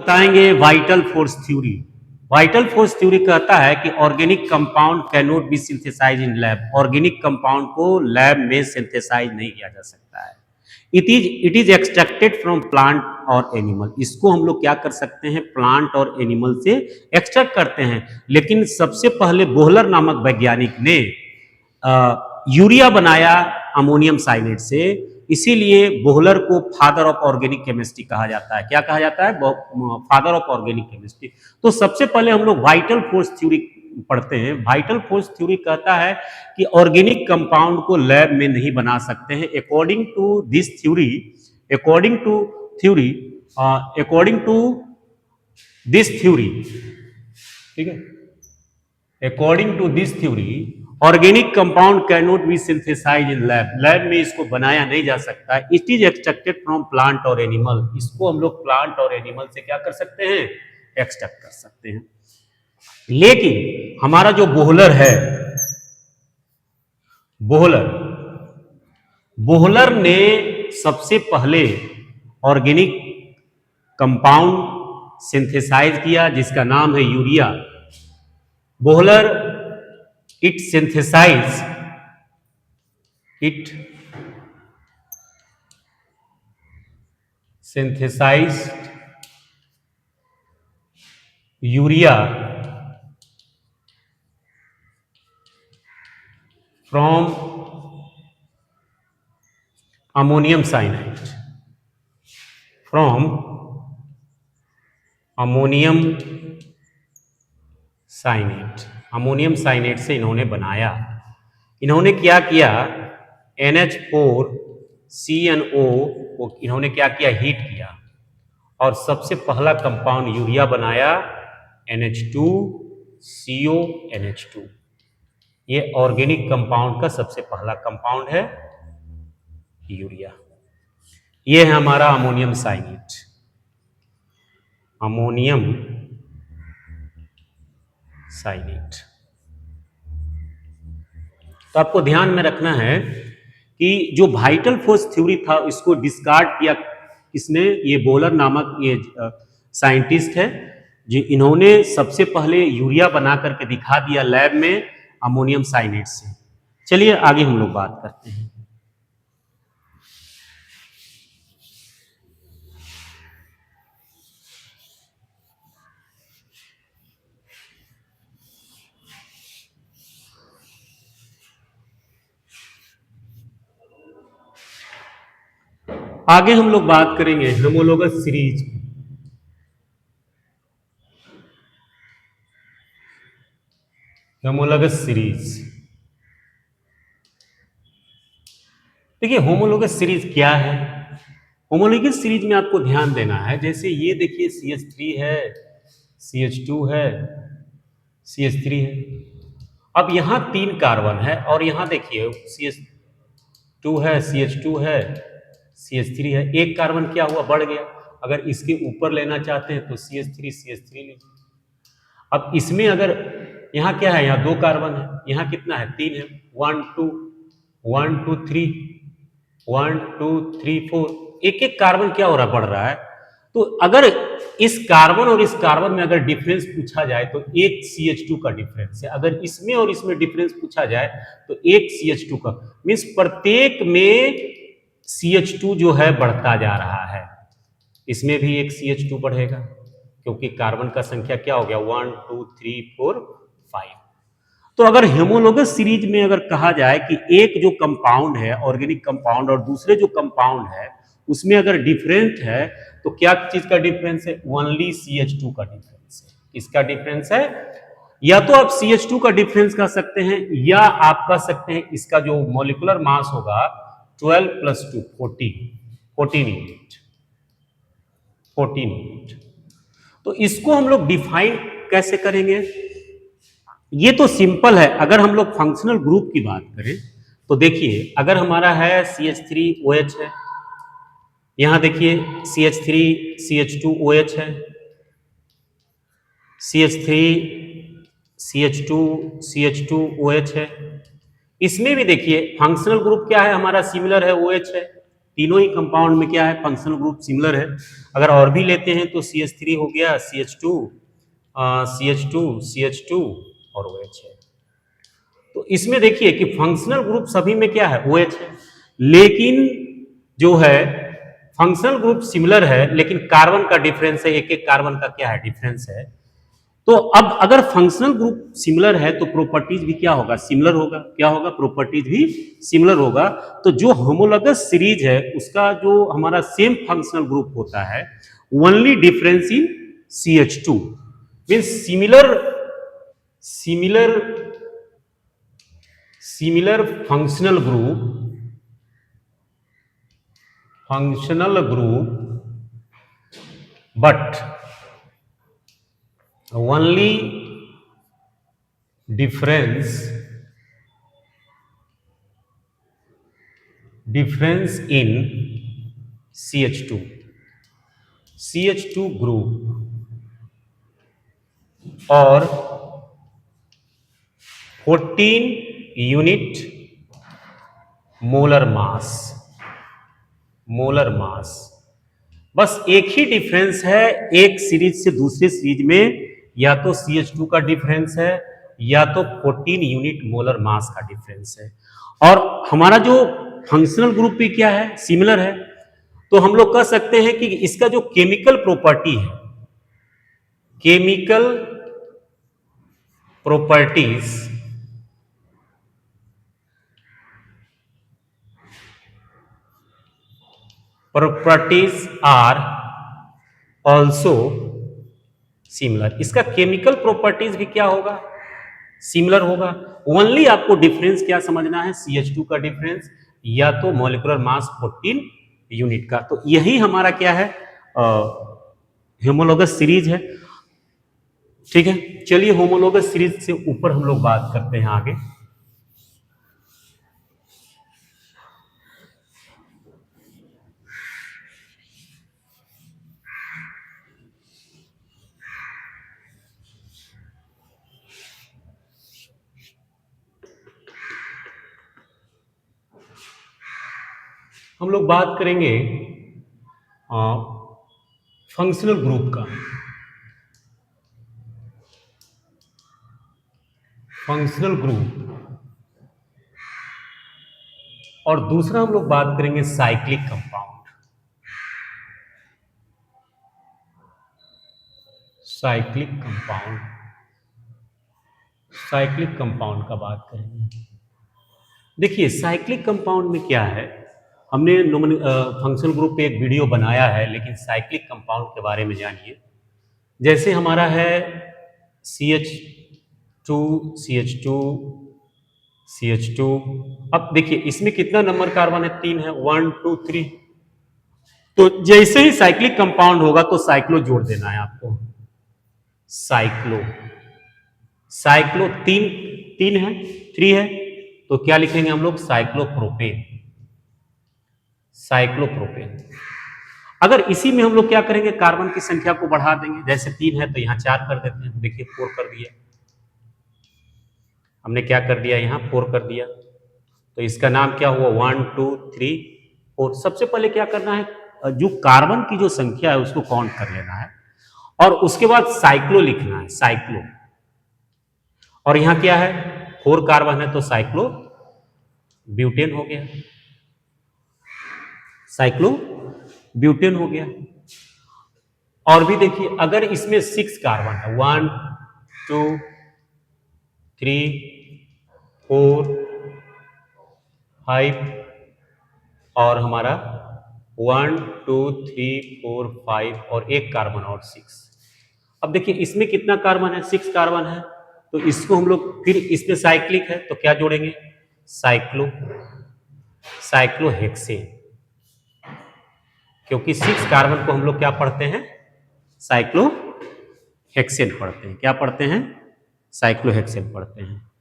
बताएंगे vital force theory. Vital force theory कहता है कि organic compound can not be synthesize in lab. Organic compound को lab में सिंथेसाइज नहीं किया जा सकता है। It is extracted from plant और एनिमल। इसको हम लोग क्या कर सकते हैं, प्लांट और एनिमल से एक्सट्रैक्ट करते हैं। लेकिन सबसे पहले बोहलर नामक वैज्ञानिक ने यूरिया बनाया अमोनियम साइनेट से, इसीलिए बोहलर को फादर ऑफ ऑर्गेनिक केमिस्ट्री कहा जाता है। क्या कहा जाता है? Father of organic chemistry. तो सबसे पहले हम लोग वाइटल फोर्स थ्योरी पढ़ते हैं। वाइटल फोर्स थ्योरी कहता है कि ऑर्गेनिक कंपाउंड को लैब में नहीं बना सकते हैं। According to this theory, according to theory according to this theory, ठीक है, according to this theory organic compound can not be synthesize in lab. Lab में इसको बनाया नहीं जा सकता। It is extracted from plant और एनिमल। इसको हम लोग प्लांट और एनिमल से क्या कर सकते हैं? एक्सट्रैक्ट कर सकते हैं। लेकिन हमारा जो बोहलर है, बोहलर बोहलर ने सबसे पहले ऑर्गेनिक कंपाउंड सिंथेसाइज किया जिसका नाम है urea. Wohler it synthesized urea from ammonium cyanide, from ammonium cyanide। Ammonium cyanate से इन्होंने बनाया। इन्होंने क्या किया, NH4CnO को इन्होंने क्या किया, हीट किया, और सबसे पहला कंपाउंड यूरिया बनाया, NH2CONH2। ये ऑर्गेनिक कंपाउंड का सबसे पहला कंपाउंड है यूरिया। ये है हमारा अमोनियम साइनेट। अमोनियम साइनेट। तो आपको ध्यान में रखना है कि जो वाइटल फोर्स थ्योरी था इसको डिस्कार्ड किया किसने? ये बोहलर नामक ये साइंटिस्ट है, जो इन्होंने सबसे पहले यूरिया बना करके दिखा दिया लैब में अमोनियम साइनेट से। चलिए आगे हम लोग बात करते हैं। आगे हम लोग बात करेंगे होमोलोगस सीरीज। होमोलोगस सीरीज, देखिए होमोलोगस सीरीज क्या है। होमोलोगस सीरीज में आपको ध्यान देना है, जैसे ये देखिए CH3 है, CH2 है, CH3 है। अब यहां 3 कार्बन है और यहां देखिए CH2 है, CH2 है, CH3 है। एक कार्बन क्या हुआ, बढ़ गया। अगर इसके ऊपर लेना चाहते हैं तो CH3 लीजिए। अब इसमें अगर यहां क्या है, यहां 2 कार्बन है, यहां कितना है, 3 है। 1 2 1 2 3 1 2 3 4, एक एक कार्बन क्या हो रहा है, बढ़ रहा है। तो अगर इस कार्बन और इस कार्बन में अगर डिफरेंस पूछा जाए तो एक CH2 का डिफरेंस है। अगर इसमें और इसमें डिफरेंस पूछा जाए तो एक CH2 का, मीन्स प्रत्येक में CH2 जो है बढ़ता जा रहा है। इसमें भी एक CH2 बढ़ेगा क्योंकि कार्बन का संख्या क्या हो गया, 1 2 3 4 5। तो अगर हेमोलोगस सीरीज में अगर कहा जाए कि एक जो कंपाउंड है ऑर्गेनिक कंपाउंड और दूसरे जो कंपाउंड है उसमें अगर डिफरेंस है तो क्या चीज का डिफरेंस है, ओनली CH2 का डिफरेंस है। किसका डिफरेंस है? या तो आप CH2 का डिफरेंस कह सकते हैं या आप कह सकते हैं इसका जो मॉलिक्यूलर मास होगा 12 + 2 14 यूनिट। तो इसको हम लोग डिफाइन कैसे करेंगे? ये तो सिंपल है। अगर हम लोग फंक्शनल ग्रुप की बात करें तो देखिए, अगर हमारा है CH3OH है, यहां देखिए CH3 CH2OH है, CH3 CH2 CH2OH है। इसमें भी देखिए फंक्शनल ग्रुप क्या है हमारा, सिमिलर है, OH है। तीनों ही कंपाउंड में क्या है, फंक्शनल ग्रुप सिमिलर है। अगर और भी लेते हैं तो CH3 हो गया, CH2, CH2, CH2 और OH है। तो इसमें देखिए कि फंक्शनल ग्रुप सभी में क्या है, OH है, लेकिन जो है फंक्शनल ग्रुप सिमिलर है, लेकिन कार्बन का डिफरेंस है, एक एक कार्बन का क्या है, डिफरेंस है। तो अब अगर फंक्शनल ग्रुप सिमिलर है तो प्रॉपर्टीज भी क्या होगा, सिमिलर होगा। क्या होगा, प्रॉपर्टीज भी सिमिलर होगा। तो जो होमोलॉगस सीरीज है उसका जो हमारा सेम फंक्शनल ग्रुप होता है, only difference in CH2 means similar similar similar functional group but only difference in CH2 group और 14 यूनिट मोलर मास। बस एक ही डिफरेंस है एक सीरीज से दूसरे सीरीज में, या तो CH2 का डिफरेंस है या तो 14 यूनिट मोलर मास का डिफरेंस है। और हमारा जो फंक्शनल ग्रुप भी क्या है, सिमिलर है। तो हम लोग कह सकते हैं कि इसका जो केमिकल प्रॉपर्टी है, chemical properties are also similar. इसका केमिकल प्रॉपर्टीज भी क्या होगा, सिमिलर होगा। ओनली आपको डिफरेंस क्या समझना है, CH2 का डिफरेंस या तो मॉलिक्यूलर मास 14 यूनिट का। तो यही हमारा क्या है, होमोलॉगस सीरीज है। ठीक है, चलिए होमोलॉगस सीरीज से ऊपर हम लोग बात करते हैं आगे। हम लोग बात करेंगे फंक्शनल ग्रुप का। फंक्शनल ग्रुप और दूसरा हम लोग बात करेंगे साइक्लिक कंपाउंड। साइक्लिक कंपाउंड का बात करेंगे। देखिए साइक्लिक कंपाउंड में क्या है, हमने फंक्शनल ग्रुप पे एक वीडियो बनाया है, लेकिन साइक्लिक कंपाउंड के बारे में जानिए। जैसे हमारा है CH2 CH2 CH2। अब देखिए इसमें कितना नंबर कार्बन है, 3 है, 1 2 3। तो जैसे ही साइक्लिक कंपाउंड होगा तो साइक्लो जोड़ देना है आपको। साइक्लो साइक्लो तीन तीन है, 3 है, तो क्या लिखेंगे हम लोग, साइक्लोप्रोपेन। अगर इसी में हम लोग क्या करेंगे, कार्बन की संख्या को बढ़ा देंगे। जैसे 3 है तो यहां 4 कर देते हैं, देखिए 4 कर दिया। हमने क्या कर दिया, यहां 4 कर दिया। तो इसका नाम क्या हुआ, 1 2 3 4। सबसे पहले क्या करना है, जो कार्बन की जो संख्या है उसको काउंट कर लेना है, और उसके बाद साइक्लो लिखना है, साइक्लो। और यहां क्या है, 4 कार्बन है तो साइक्लो ब्यूटेन हो गया, साइक्लो ब्यूटेन हो गया। और भी देखिए, अगर इसमें 6 कार्बन है, 1 2 3 4 5 और हमारा 1 2 3 4 5 और एक कार्बन और 6। अब देखिए इसमें कितना कार्बन है, 6 कार्बन है। तो इसको हम लोग फिर इसमें साइक्लिक है तो क्या जोड़ेंगे, साइक्लोहेक्सेन। क्योंकि 6 कार्बन को हम लोग क्या पढ़ते हैं, साइक्लोहेक्सेन पढ़ते हैं। क्या पढ़ते हैं, साइक्लोहेक्सेन पढ़ते हैं।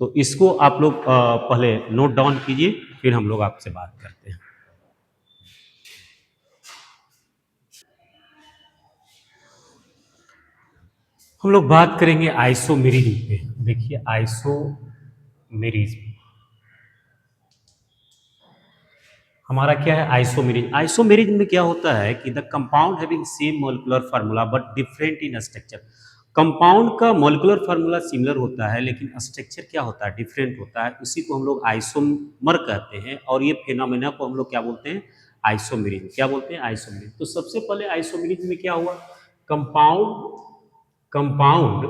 तो इसको आप लोग पहले नोट डाउन कीजिए, फिर हम लोग आपसे बात करते हैं। हम लोग बात करेंगे आइसोमेरिज्म पे। देखिए आइसोमेरिज्म हमारा क्या है, आइसोमेरिज। आइसोमेरिज में क्या होता है कि the compound having same molecular formula but different in structure. Compound का मॉलिक्यूलर फार्मूला सिमिलर होता है लेकिन स्ट्रक्चर क्या होता है, डिफरेंट होता है, उसी को हम लोग आइसोमर कहते हैं। और ये फेनोमेना को हम लोग क्या बोलते हैं, आइसोमेरिज। क्या बोलते हैं, आइसोमेरिज। तो सबसे पहले आइसोमेरिज में क्या हुआ, compound compound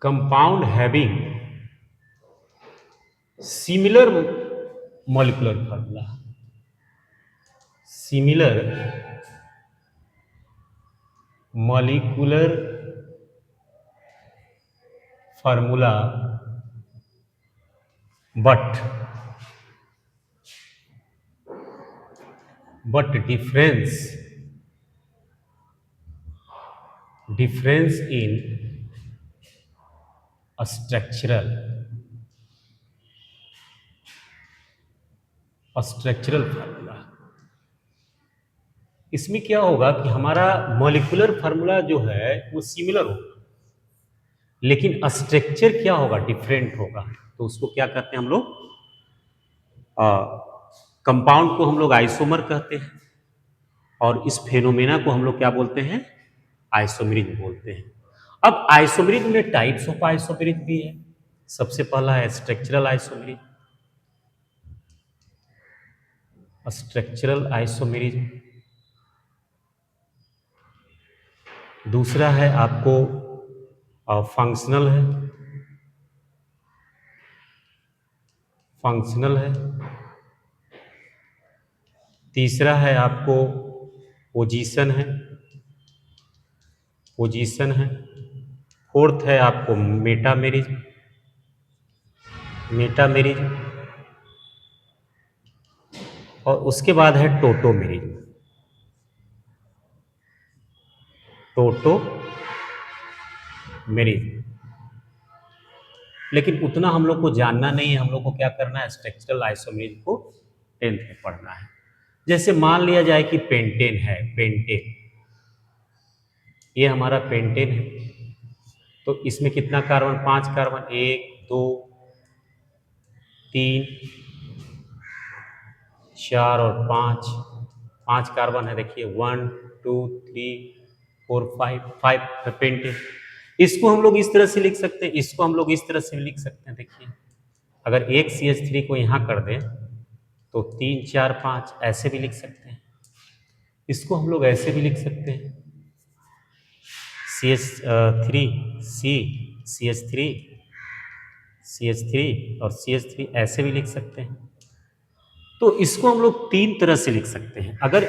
compound having similar molecular formula, similar molecular formula but difference in structural formula. इसमें क्या होगा कि हमारा मॉलिक्यूलर फार्मूला जो है वो सिमिलर होगा लेकिन स्ट्रक्चर क्या होगा, डिफरेंट होगा। तो उसको क्या कहते हैं हम लोग, कंपाउंड को हम लोग आइसोमर कहते हैं और इस फेनोमेना को हम लोग क्या बोलते हैं, आइसोमेरिज बोलते हैं। अब आइसोमेरिज में टाइप्स ऑफ आइसोमेरिज भी है। सबसे पहला है स्ट्रक्चरल आइसोमेरिज, स्ट्रक्चरल आइसोमेरिज। दूसरा है आपको फंक्शनल है, फंक्शनल है। तीसरा है आपको पोजीशन है, पोजीशन है। फोर्थ है आपको मेटामेरिज, मेटामेरिज। और उसके बाद है टोटोमेरिज, टोटोमेरिज। लेकिन उतना हम लोग को जानना नहीं है, हम लोग को क्या करना है, स्ट्रक्चरल आइसोमेरिज को 10th में पढ़ना है। जैसे मान लिया जाए कि पेंटेन है, पेंटेन, ये हमारा पेंटेन है। तो इसमें कितना कार्बन, 5 कार्बन, 1 2 3 4 और 5 कार्बन है। देखिए 1 2 3 4 5 पेंटेन। इसको हम लोग इस तरह से लिख सकते हैं, इसको हम लोग इस तरह से लिख सकते हैं। देखिए अगर एक CH3 को यहाँ कर दें तो 3 4 5 ऐसे भी लिख सकते हैं। इसको हम लोग ऐसे भी लिख सकते हैं, CH3 C CH3 CH3 और CH3 ऐसे भी लिख सकते हैं। तो इसको हम लोग 3 तरह से लिख सकते हैं। अगर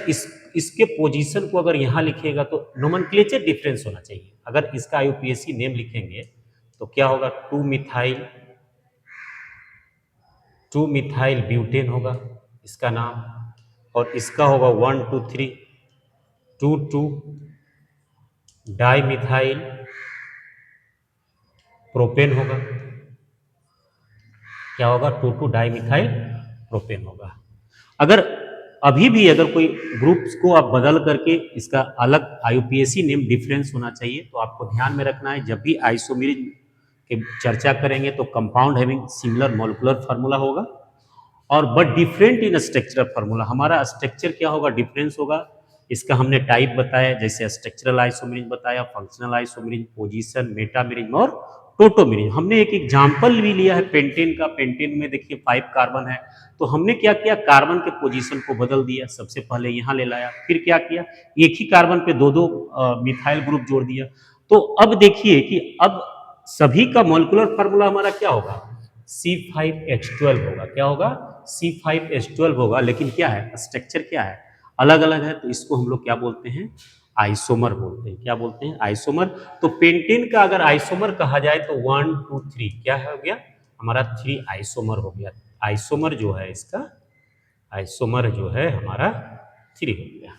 इसके पोजीशन को अगर यहाँ लिखेगा तो नोमेनक्लेचर डिफरेंस होना चाहिए। अगर इसका IUPAC नेम लिखेंगे तो क्या होगा, 2 मिथाइल ब्यूटेन होगा इसका नाम, और इसका होगा 1 2 3 2 डाई मिथाइल प्रोपेन होगा। क्या होगा, 2 डाई मिथाइल प्रोपेन होगा। अगर अभी भी अगर कोई ग्रुप्स को आप बदल करके इसका अलग IUPAC नेम डिफरेंस होना चाहिए, तो आपको ध्यान में रखना है जब भी आइसोमेरिज की चर्चा करेंगे तो compound having similar molecular formula होगा और but different in structural formula. हमारा स्ट्रक्चर क्या होगा, डिफरेंस होगा। इसका हमने टाइप बताया, जैसे स्ट्रक्चरल आइसोमेरिज बताया, फंक्शनल आइसोमेरिज, पोजीशन, मेटामेरिज और टोटोमेरिज। हमने एक एग्जांपल भी लिया है पेंटेन का। पेंटेन में देखिए 5 कार्बन है, तो हमने क्या किया, कार्बन के पोजीशन को बदल दिया। सबसे पहले यहाँ ले लाया, फिर क्या किया, एक ही कार्बन पे दो दो मिथाइल ग्रुप जोड़ दिया। तो अब देखिए कि अब सभी का मॉलिक्यूलर फार्मूला हमारा क्या होगा, C5H12 होगा। क्या होगा, C5H12 होगा। लेकिन क्या है, स्ट्रक्चर क्या है, अलग अलग है। तो इसको हम लोग क्या बोलते हैं, आइसोमर बोलते हैं। क्या बोलते हैं, आइसोमर। तो पेंटेन का अगर आइसोमर कहा जाए तो 1 2 3 क्या हो गया, हमारा 3 आइसोमर हो गया। आइसोमर जो है इसका, आइसोमर जो है हमारा 3 हो गया।